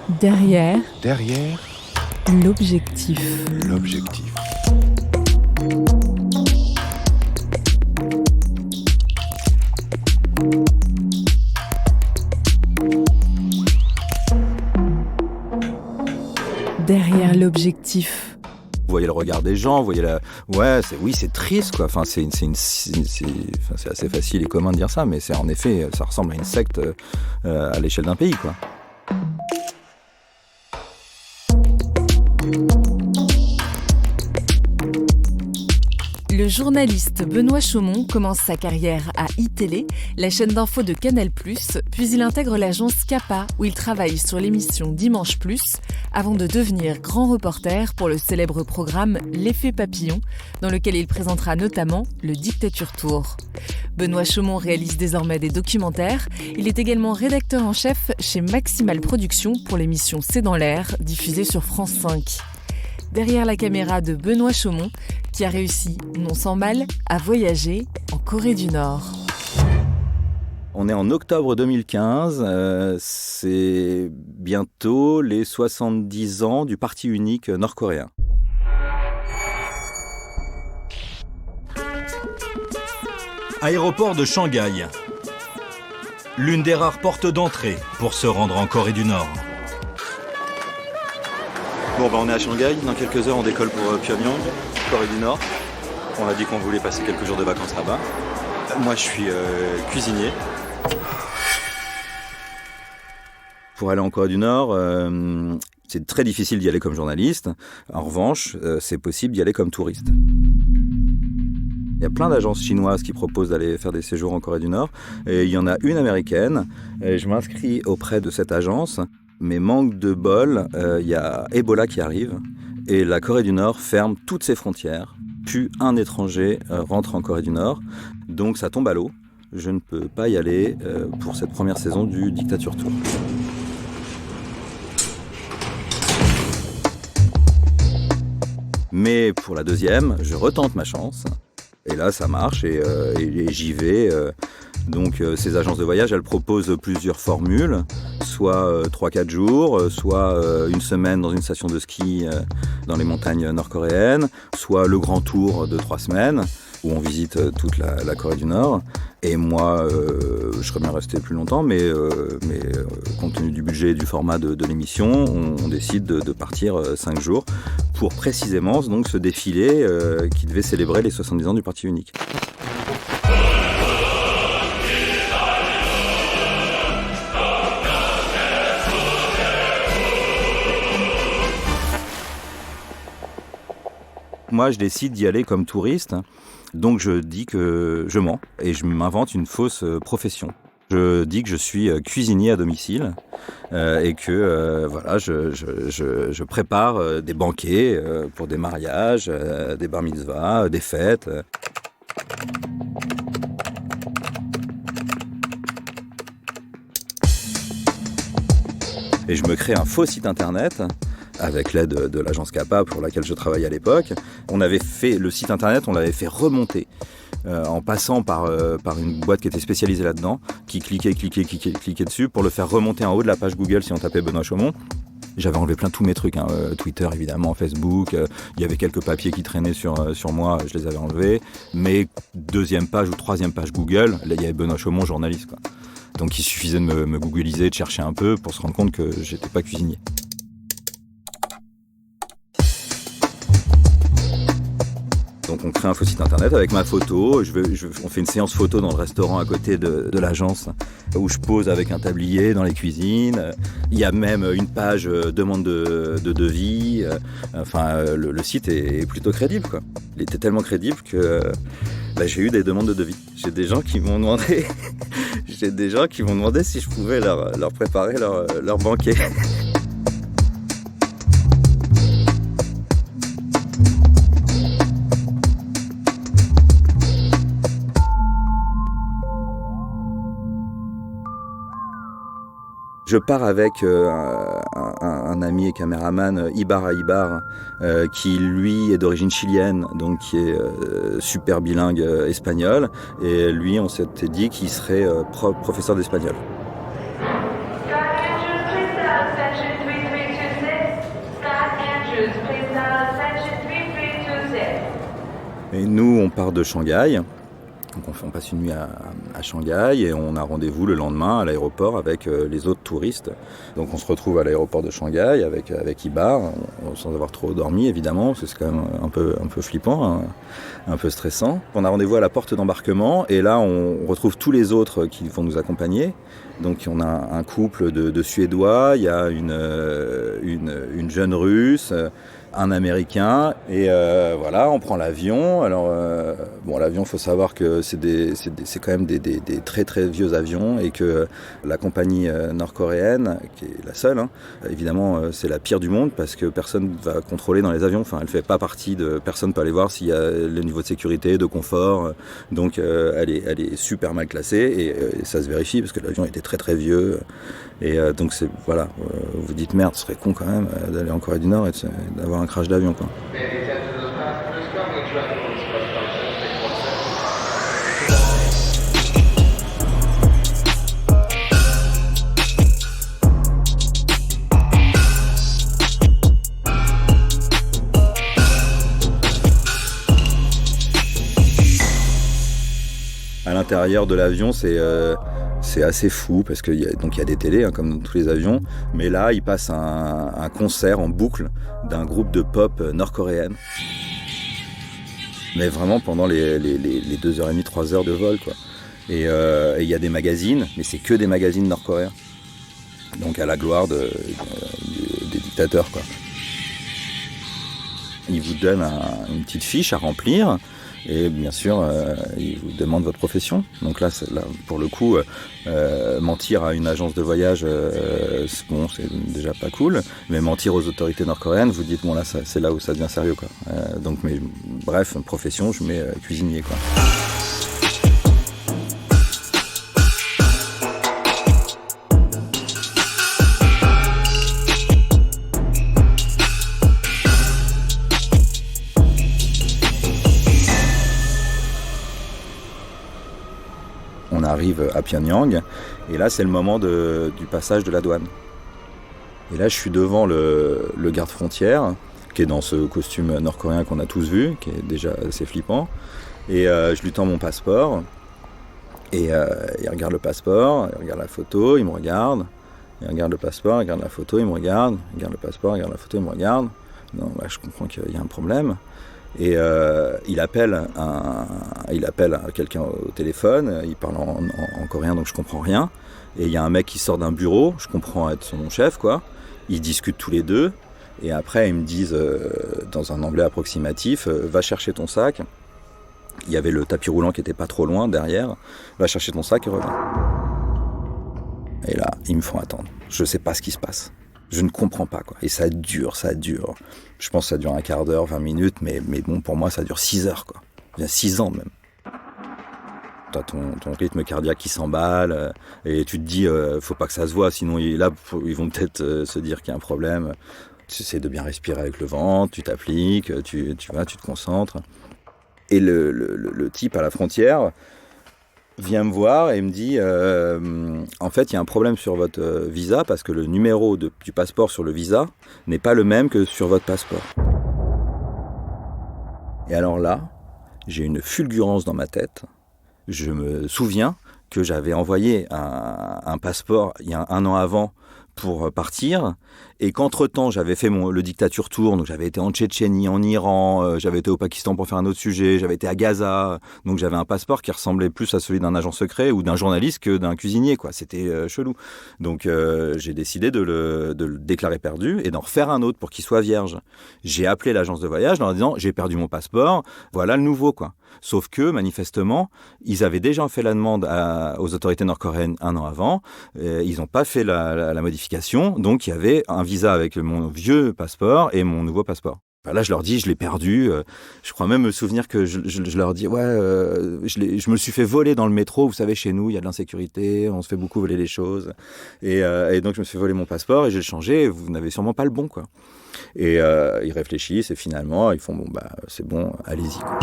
Derrière Derrière l'objectif. l'objectif. Derrière l'objectif. Vous voyez le regard des gens, vous voyez la... Ouais, c'est triste, quoi. Enfin, c'est assez facile et commun de dire ça, mais c'est en effet, ça ressemble à une secte à l'échelle d'un pays, quoi. Le journaliste Benoît Chaumont commence sa carrière à iTélé, la chaîne d'info de Canal+, puis il intègre l'agence CAPA, où il travaille sur l'émission Dimanche+, avant de devenir grand reporter pour le célèbre programme L'Effet Papillon, dans lequel il présentera notamment le Dictature Tour. Benoît Chaumont réalise désormais des documentaires. Il est également rédacteur en chef chez Maximal Productions pour l'émission C'est dans l'air, diffusée sur France 5. Derrière la caméra de Benoît Chaumont, qui a réussi, non sans mal, à voyager en Corée du Nord. On est en octobre 2015, c'est bientôt les 70 ans du parti unique nord-coréen. Aéroport de Shanghai. L'une des rares portes d'entrée pour se rendre en Corée du Nord. Bon, on est à Shanghai, dans quelques heures on décolle pour Pyongyang, Corée du Nord. On a dit qu'on voulait passer quelques jours de vacances là-bas. Moi je suis cuisinier. Pour aller en Corée du Nord, c'est très difficile d'y aller comme journaliste. En revanche, c'est possible d'y aller comme touriste. Il y a plein d'agences chinoises qui proposent d'aller faire des séjours en Corée du Nord. Et il y en a une américaine. Et je m'inscris auprès de cette agence. Mais manque de bol, il y a Ebola qui arrive. Et la Corée du Nord ferme toutes ses frontières. Plus un étranger rentre en Corée du Nord. Donc ça tombe à l'eau. Je ne peux pas y aller pour cette première saison du Dictature Tour. Mais pour la deuxième, je retente ma chance. Et là, ça marche et j'y vais. Donc ces agences de voyage, elles proposent plusieurs formules, soit 3-4 jours, soit une semaine dans une station de ski dans les montagnes nord-coréennes, soit le grand tour de 3 semaines, où on visite toute la Corée du Nord. Et moi, je serais bien resté plus longtemps, mais compte tenu du budget et du format de l'émission, on décide de partir 5 jours pour précisément donc, ce défilé qui devait célébrer les 70 ans du Parti unique. Moi, je décide d'y aller comme touriste, donc je dis que je mens et je m'invente une fausse profession. Je dis que je suis cuisinier à domicile et que voilà, je prépare des banquets pour des mariages, des bar mitzvahs, des fêtes. Et je me crée un faux site internet avec l'aide de l'agence CAPA pour laquelle je travaillais à l'époque. On avait fait le site internet, on l'avait fait remonter en passant par une boîte qui était spécialisée là-dedans, qui cliquait dessus pour le faire remonter en haut de la page Google si on tapait Benoît Chaumont. J'avais enlevé tous mes trucs, Twitter évidemment, Facebook, il y avait quelques papiers qui traînaient sur moi, je les avais enlevés. Mais 2e page ou 3e page Google, là il y avait Benoît Chaumont, journaliste, quoi. Donc il suffisait de me googliser, de chercher un peu pour se rendre compte que j'étais pas cuisinier. Donc on crée un faux site internet avec ma photo, on fait une séance photo dans le restaurant à côté de l'agence où je pose avec un tablier dans les cuisines. Il y a même une page demande de devis. Le site est plutôt crédible, quoi. Il était tellement crédible que j'ai eu des demandes de devis. J'ai des gens qui m'ont demandé si je pouvais leur préparer leur banquet. Je pars avec un ami et caméraman, Ibar Aibar, qui lui est d'origine chilienne, donc qui est super bilingue espagnol. Et lui, on s'était dit qu'il serait professeur d'espagnol. Et nous, on part de Shanghai. Donc on passe une nuit à Shanghai et on a rendez-vous le lendemain à l'aéroport avec les autres touristes. Donc on se retrouve à l'aéroport de Shanghai avec Ibar, sans avoir trop dormi évidemment, parce que c'est quand même un peu flippant, hein, un peu stressant. On a rendez-vous à la porte d'embarquement et là on retrouve tous les autres qui vont nous accompagner. Donc on a un couple de Suédois, il y a une jeune Russe, un Américain et voilà, on prend l'avion. Alors l'avion, faut savoir que c'est quand même des très très vieux avions et que la compagnie nord-coréenne, qui est la seule, hein, évidemment c'est la pire du monde parce que personne va contrôler dans les avions. Enfin, elle fait pas partie de, personne peut aller voir s'il y a le niveau de sécurité, de confort. Donc elle est super mal classée et ça se vérifie parce que l'avion était très très vieux. Et donc c'est voilà, vous dites merde, ce serait con quand même d'aller en Corée du Nord et d'avoir un crash d'avion quoi. À l'intérieur de l'avion, c'est assez fou parce qu'il y a des télés hein, comme dans tous les avions, mais là il passe un concert en boucle d'un groupe de pop nord-coréenne. Mais vraiment pendant les 2h30, 3h de vol quoi. Et il y a des magazines, mais c'est que des magazines nord-coréens. Donc à la gloire des dictateurs quoi. Ils vous donnent une petite fiche à remplir. Et bien sûr, ils vous demandent votre profession. Donc là pour le coup, mentir à une agence de voyage, c'est déjà pas cool. Mais mentir aux autorités nord-coréennes, vous dites, bon là, c'est là où ça devient sérieux, quoi. Donc, mais bref, profession, je mets cuisinier, quoi. On arrive à Pyongyang et là c'est le moment du passage de la douane. Et là je suis devant le garde-frontière qui est dans ce costume nord-coréen qu'on a tous vu, qui est déjà assez flippant. Et je lui tends mon passeport et il regarde le passeport, il regarde la photo, il me regarde. Il regarde le passeport, il regarde la photo, il me regarde. Il regarde le passeport, il regarde la photo, il me regarde. Non, là je comprends qu'il y a un problème. Et il appelle quelqu'un au téléphone, il parle en coréen donc je comprends rien. Et il y a un mec qui sort d'un bureau, je comprends être son chef quoi. Ils discutent tous les deux et après ils me disent dans un anglais approximatif, va chercher ton sac. Il y avait le tapis roulant qui était pas trop loin derrière, va chercher ton sac et reviens. Et là ils me font attendre, je sais pas ce qui se passe. Je ne comprends pas, quoi. Et ça dure. Je pense que ça dure un quart d'heure, 20 minutes, mais bon, pour moi, ça dure 6 heures, quoi. Il y a 6 ans, même. T'as ton rythme cardiaque qui s'emballe, et tu te dis, faut pas que ça se voit, sinon, ils vont peut-être se dire qu'il y a un problème. Tu essaies de bien respirer avec le ventre, tu t'appliques, tu te concentres. Et le type à la frontière vient me voir et me dit en fait il y a un problème sur votre visa parce que le numéro du passeport sur le visa n'est pas le même que sur votre passeport. Et alors là, j'ai une fulgurance dans ma tête. Je me souviens que j'avais envoyé un passeport il y a 1 an avant pour partir et qu'entre-temps j'avais fait le dictature tour, donc j'avais été en Tchétchénie, en Iran, j'avais été au Pakistan pour faire un autre sujet, j'avais été à Gaza, donc j'avais un passeport qui ressemblait plus à celui d'un agent secret ou d'un journaliste que d'un cuisinier quoi, c'était chelou. Donc j'ai décidé de le déclarer perdu et d'en refaire un autre pour qu'il soit vierge. J'ai appelé l'agence de voyage en leur disant j'ai perdu mon passeport, voilà le nouveau quoi. Sauf que, manifestement, ils avaient déjà fait la demande aux autorités nord-coréennes 1 an avant. Ils n'ont pas fait la modification. Donc, il y avait un visa avec mon vieux passeport et mon nouveau passeport. Là, je leur dis, je l'ai perdu. Je crois même me souvenir que je leur dis, je me suis fait voler dans le métro. Vous savez, chez nous, il y a de l'insécurité. On se fait beaucoup voler les choses. Et donc, je me suis fait voler mon passeport et je l'ai changé. Et vous n'avez sûrement pas le bon, quoi. Et ils réfléchissent et finalement, ils font, c'est bon, allez-y, quoi.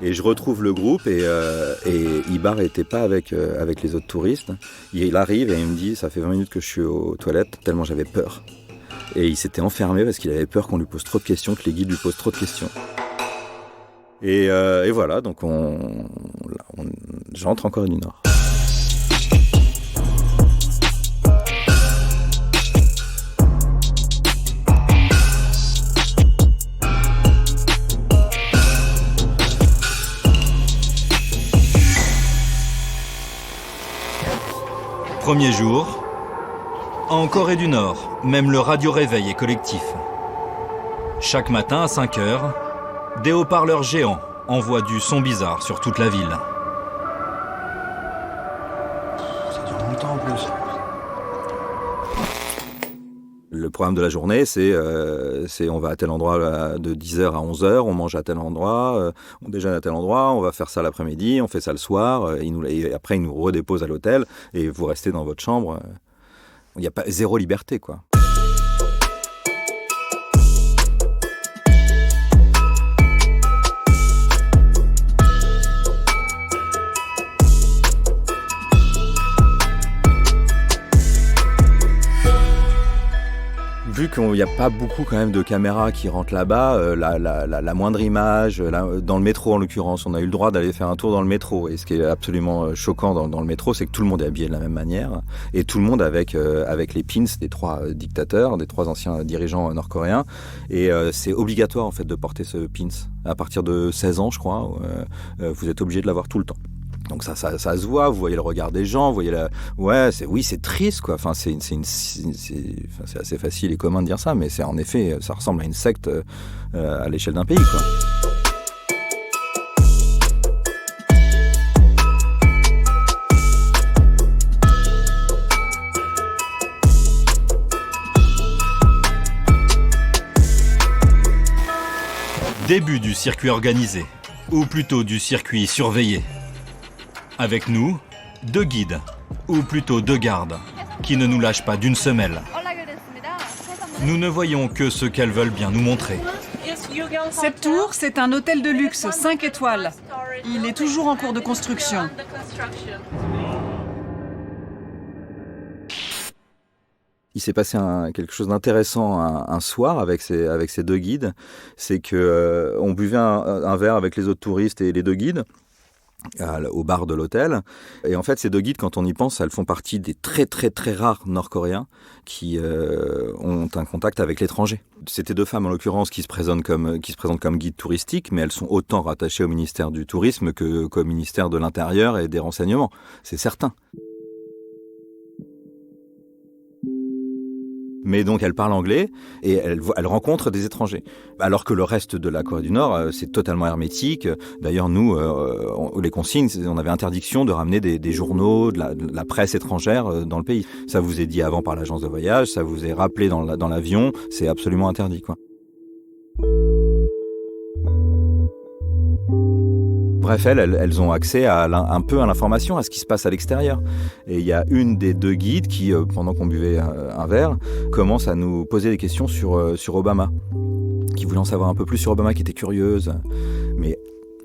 Et je retrouve le groupe et Ibar n'était pas avec les autres touristes. Il arrive et il me dit, ça fait 20 minutes que je suis aux toilettes, tellement j'avais peur. Et il s'était enfermé parce qu'il avait peur qu'on lui pose trop de questions, que les guides lui posent trop de questions. Et voilà, donc j'entre en Corée du Nord. Premier jour, en Corée du Nord, même le radio-réveil est collectif. Chaque matin à 5 heures, des haut-parleurs géants envoient du son bizarre sur toute la ville. Ça dure longtemps en plus. Le programme de la journée, c'est on va à tel endroit de 10h à 11h, on mange à tel endroit, on déjeune à tel endroit, on va faire ça l'après-midi, on fait ça le soir, et après ils nous redéposent à l'hôtel et vous restez dans votre chambre. Il n'y a pas zéro liberté, quoi. Vu qu'il n'y a pas beaucoup quand même de caméras qui rentrent là-bas, la moindre image, dans le métro en l'occurrence, on a eu le droit d'aller faire un tour dans le métro. Et ce qui est absolument choquant dans le métro, c'est que tout le monde est habillé de la même manière. Et tout le monde avec les pins des 3 dictateurs, des 3 anciens dirigeants nord-coréens. Et c'est obligatoire en fait de porter ce pins. À partir de 16 ans, je crois, vous êtes obligé de l'avoir tout le temps. Donc ça se voit, vous voyez le regard des gens, vous voyez c'est triste quoi. Enfin c'est assez facile et commun de dire ça, mais c'est en effet ça ressemble à une secte à l'échelle d'un pays quoi. Début du circuit organisé, ou plutôt du circuit surveillé. Avec nous, 2 guides, ou plutôt 2 gardes, qui ne nous lâchent pas d'une semelle. Nous ne voyons que ce qu'elles veulent bien nous montrer. Cette tour, c'est un hôtel de luxe 5 étoiles. Il est toujours en cours de construction. Il s'est passé quelque chose d'intéressant un soir avec ces 2 guides. C'est qu'on buvait un verre avec les autres touristes et les 2 guides. Au bar de l'hôtel. Et en fait, ces 2 guides, quand on y pense, elles font partie des très très très rares Nord-Coréens qui ont un contact avec l'étranger. C'était 2 femmes en l'occurrence qui se présentent comme guides touristiques, mais elles sont autant rattachées au ministère du Tourisme qu'au ministère de l'Intérieur et des Renseignements. C'est certain. Mais donc elle parle anglais et elle rencontre des étrangers. Alors que le reste de la Corée du Nord, c'est totalement hermétique. D'ailleurs, nous, les consignes, on avait interdiction de ramener des journaux, de la presse étrangère dans le pays. Ça vous est dit avant par l'agence de voyage, ça vous est rappelé dans l'avion, c'est absolument interdit, quoi. Bref, elles ont accès un peu à l'information, à ce qui se passe à l'extérieur. Et il y a une des 2 guides qui, pendant qu'on buvait un verre, commence à nous poser des questions sur Obama, qui voulait en savoir un peu plus sur Obama, qui était curieuse. Mais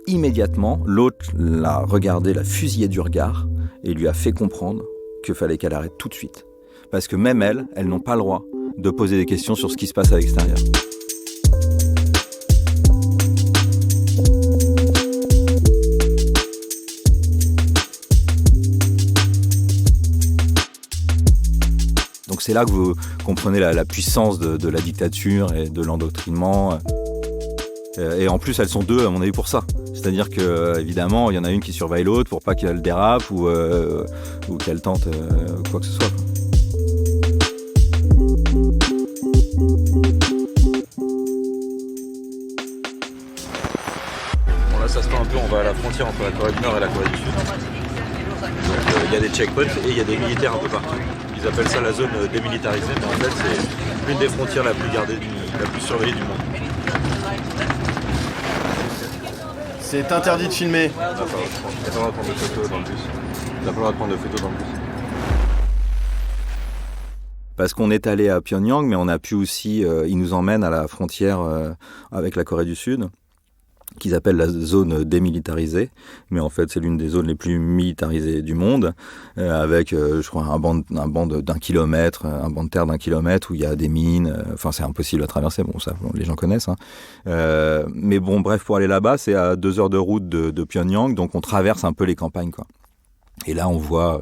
immédiatement, l'autre l'a regardé, l'a fusillé du regard et lui a fait comprendre qu'il fallait qu'elle arrête tout de suite. Parce que même elles n'ont pas le droit de poser des questions sur ce qui se passe à l'extérieur. Donc c'est là que vous comprenez la puissance de la dictature et de l'endoctrinement. Et en plus, elles sont 2, à mon avis, pour ça. C'est-à-dire qu'évidemment, il y en a une qui surveille l'autre pour pas qu'elle dérape ou qu'elle tente quoi que ce soit. Bon là, ça se fait un peu, on va à la frontière entre la Corée du Nord et la Corée du Sud. Donc il y a des checkpoints et il y a des militaires un peu partout. Ils appellent ça la zone démilitarisée, mais en fait c'est l'une des frontières la plus gardée, la plus surveillée du monde. C'est interdit de filmer. Il n'y a pas le droit de prendre de photos dans le bus. Il n'y a pas le droit de prendre de photos dans le bus. Parce qu'on est allé à Pyongyang, mais on a pu aussi, ils nous emmènent à la frontière avec la Corée du Sud. qu'ils appellent la zone démilitarisée, mais en fait c'est l'une des zones les plus militarisées du monde, avec je crois un banc d'1 kilomètre, un banc de terre d'1 kilomètre où il y a des mines, enfin c'est impossible à traverser, bon ça les gens connaissent, hein. Mais bon bref, pour aller là-bas c'est à 2 heures de route de Pyongyang, donc on traverse un peu les campagnes quoi. Et là on voit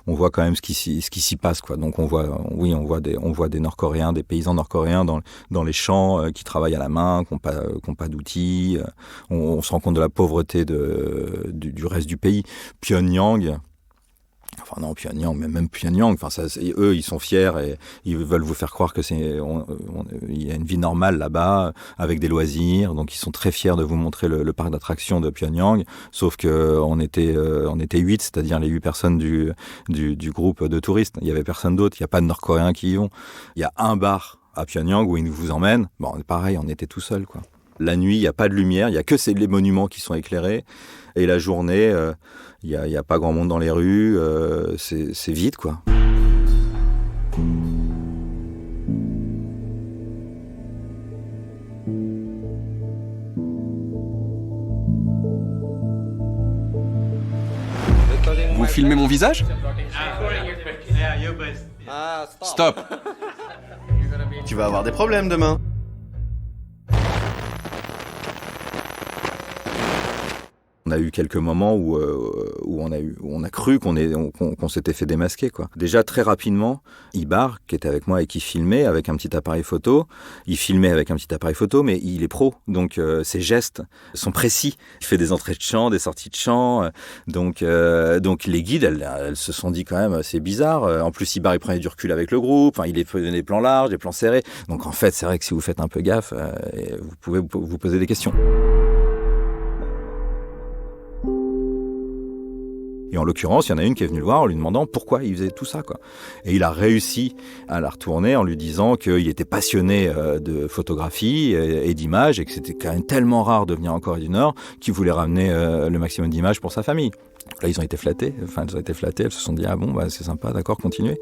quand même ce qui s'y passe quoi. Donc on voit des Nord-Coréens, des paysans nord-coréens dans les champs qui travaillent à la main, qui n'ont pas d'outils. On se rend compte de la pauvreté du reste du pays. Pyongyang, mais même Pyongyang, enfin eux ils sont fiers et ils veulent vous faire croire que il y a une vie normale là-bas avec des loisirs, donc ils sont très fiers de vous montrer le parc d'attractions de Pyongyang, sauf que on était 8, c'est-à-dire les 8 personnes du groupe de touristes. Il y avait personne d'autre, il n'y a pas de Nord-Coréens qui y vont. Il y a un bar à Pyongyang où ils vous emmènent. Bon, pareil, on était tout seul quoi. La nuit, il n'y a pas de lumière, il n'y a que les monuments qui sont éclairés. Et la journée, il n'y a pas grand monde dans les rues, c'est vide, quoi. Vous filmez mon visage ? Stop. Tu vas avoir des problèmes demain. On a eu quelques moments où on a cru qu'on s'était fait démasquer, quoi. Déjà, très rapidement, Ibar, qui était avec moi et qui filmait avec un petit appareil photo, il filmait avec un petit appareil photo, mais il est pro, donc ses gestes sont précis. Il fait des entrées de chant, des sorties de chant, donc les guides, elles se sont dit quand même, c'est bizarre. En plus, Ibar, il prenait du recul avec le groupe, il prenait des plans larges, des plans serrés. Donc en fait, c'est vrai que si vous faites un peu gaffe, vous pouvez vous poser des questions. Et en l'occurrence, il y en a une qui est venue le voir en lui demandant pourquoi il faisait tout ça, quoi. Et il a réussi à la retourner en lui disant qu'il était passionné de photographie et d'images et que c'était quand même tellement rare de venir en Corée du Nord qu'il voulait ramener le maximum d'images pour sa famille. Là, ils ont été flattés, elles se sont dit « Ah bon, bah, c'est sympa, d'accord, continuez ».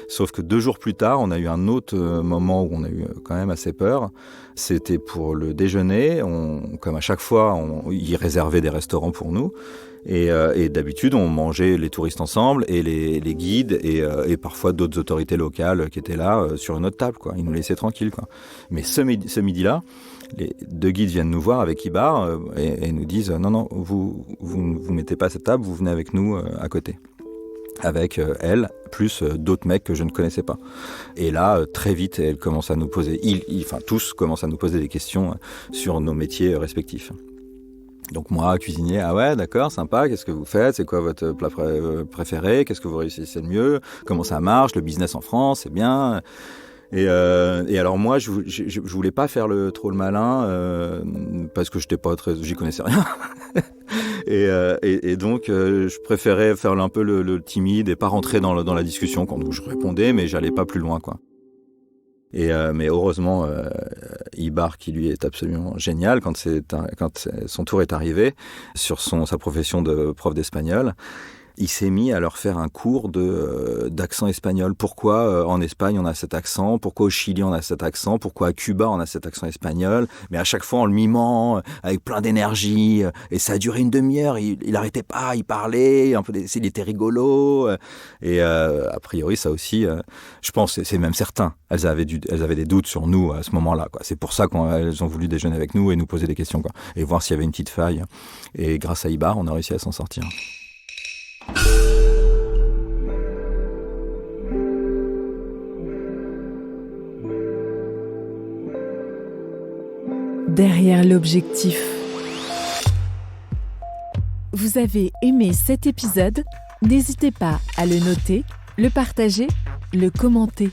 Sauf que 2 jours plus tard, on a eu un autre moment où on a eu quand même assez peur. C'était pour le déjeuner. Comme à chaque fois, ils réservaient des restaurants pour nous. Et d'habitude, on mangeait les touristes ensemble et les guides et parfois d'autres autorités locales qui étaient là sur une autre table, quoi. Ils nous laissaient tranquilles, quoi. Mais ce midi-là, les 2 guides viennent nous voir avec Ibar et nous disent non, vous mettez pas à cette table, vous venez avec nous à côté. Avec elle, plus d'autres mecs que je ne connaissais pas. Et là, très vite, elle commence à nous poser, tous commencent à nous poser des questions sur nos métiers respectifs. Donc moi, cuisinier, ah ouais, d'accord, sympa, qu'est-ce que vous faites ? C'est quoi votre plat préféré ? Qu'est-ce que vous réussissez le mieux ? Comment ça marche ? Le business en France, c'est bien ? Et alors moi, je voulais pas faire trop le malin parce que j'y connaissais rien. et donc je préférais faire un peu le timide et pas rentrer dans la discussion quand je répondais, mais j'allais pas plus loin, quoi. Mais heureusement, Ibar, qui lui est absolument génial, quand son tour est arrivé sur sa profession de prof d'espagnol, il s'est mis à leur faire un cours d'accent espagnol. Pourquoi en Espagne on a cet accent ? Pourquoi au Chili on a cet accent ? Pourquoi à Cuba on a cet accent espagnol ? Mais à chaque fois en le mimant, avec plein d'énergie. Et ça a duré une demi-heure. Il arrêtait pas, il parlait, un peu, il était rigolo. Et a priori ça aussi, je pense, c'est même certain. Elles avaient des doutes sur nous à ce moment-là, quoi. C'est pour ça qu'elles ont voulu déjeuner avec nous et nous poser des questions, quoi. Et voir s'il y avait une petite faille. Et grâce à Ibar, on a réussi à s'en sortir. Derrière l'objectif. Vous avez aimé cet épisode ? N'hésitez pas à le noter, le partager, le commenter.